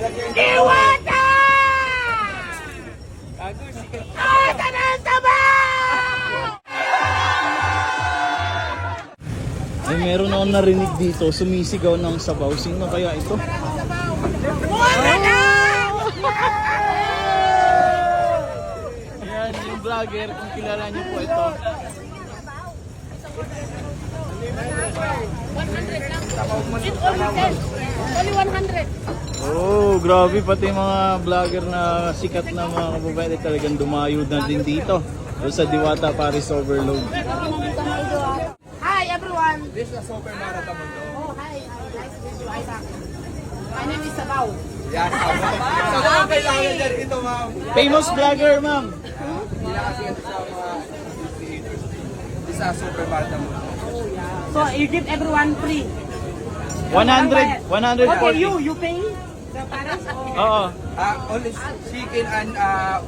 Diwata! Asa na ang sabaw! Ay, meron akong narinig dito, sumisigaw ng sabaw. Sino kaya ito? Wala na! Ayan, yung vlogger, kung kilala niyo po ito. 100 lang. It's only 10. Only 100. Oh, grabe, pati mga vlogger na sikat na mga kababayan talagang dumayo na din dito. Sa Diwata Paris Overload. Hi everyone. This is a super marathon mo to. Oh, hi. Nice to meet you, Isaac. My name is Sabaw. Yan, sabaw kailangan dyan ito, ma'am. Famous vlogger, ma'am. Hindi na kasi ito sa mga creators. This is a super marathon mo to. So you give everyone free. 100, 140. Okay, you pay the Paris or Oo. Only chicken and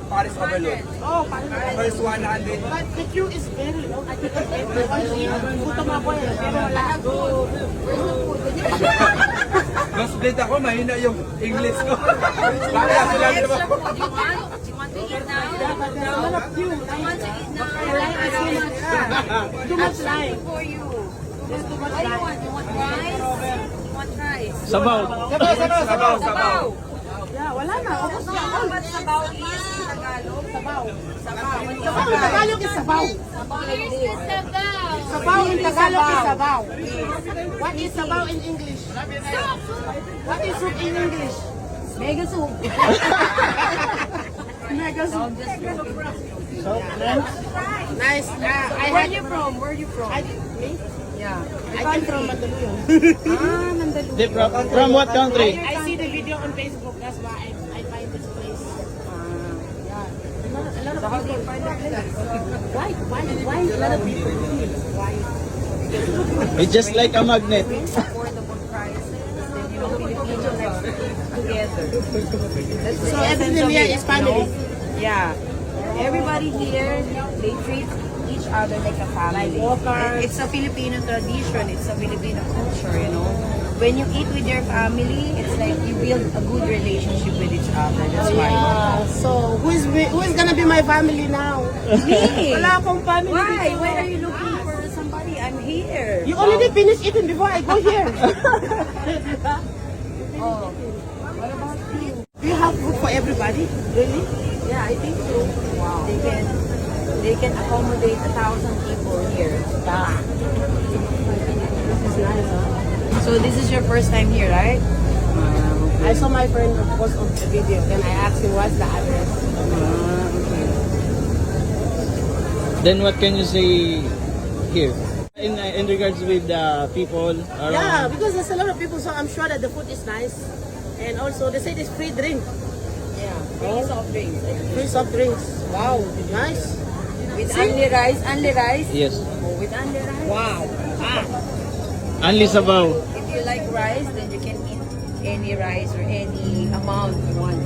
Paris overload. oh, Paris. First 100. But the queue is very long. I think everyone is gutom ako eh. Pero lahat go. Mas split ako, mahina yung English ko. Bakit ako lang naman? A lot of queue. I like it so much. Too much line. There's too much line. Sabaw. Sabaw. Yeah, wala na. Ubus na ako. Sabaw is Tagalog. Sabaw. Sabaw in Tagalog is sabaw. Sabaw in Tagalog is sabaw. What is sabaw in English? What is soup in English? Mega soup. Mega soup. Nice. Where you from? Where you from? Me? Yeah. I came from Mandaluyong. Di, from what country? I see the video on Facebook. That's why I find this place. Yeah. A lot of people. Why? A lot of people here. Why? It's just like a magnet. Affordable prices. Then you know, Filipino like together. That's the So essence everything of here it, is family. you know? Yeah. Everybody here, they treat each other like a family. It's a Filipino tradition. It's a Filipino culture, you know. When you eat with your family, it's like you build a good relationship with each other. That's why. Yeah. So who is gonna be my family now? Me? Wala akong family. Why? dito. Why are you looking for somebody? I'm here. You already finished eating before I go here. Oh. What about you? Do you have food for everybody? Really? Yeah, I think so. Wow. They can accommodate 1,000 people here. Yeah. This is nice, huh? So this is your first time here, right? I saw my friend post on the video, then I asked him what's the address. Then what can you say here? In regards with the people around? Yeah, because there's a lot of people, so I'm sure that the food is nice. And also, they say there's free drink. Yeah. Free soft drinks. Free soft drinks. Wow, nice. With only rice, Yes. Oh, with only rice. Wow. Only sabaw. If you like rice, then you can eat any rice or any amount you want.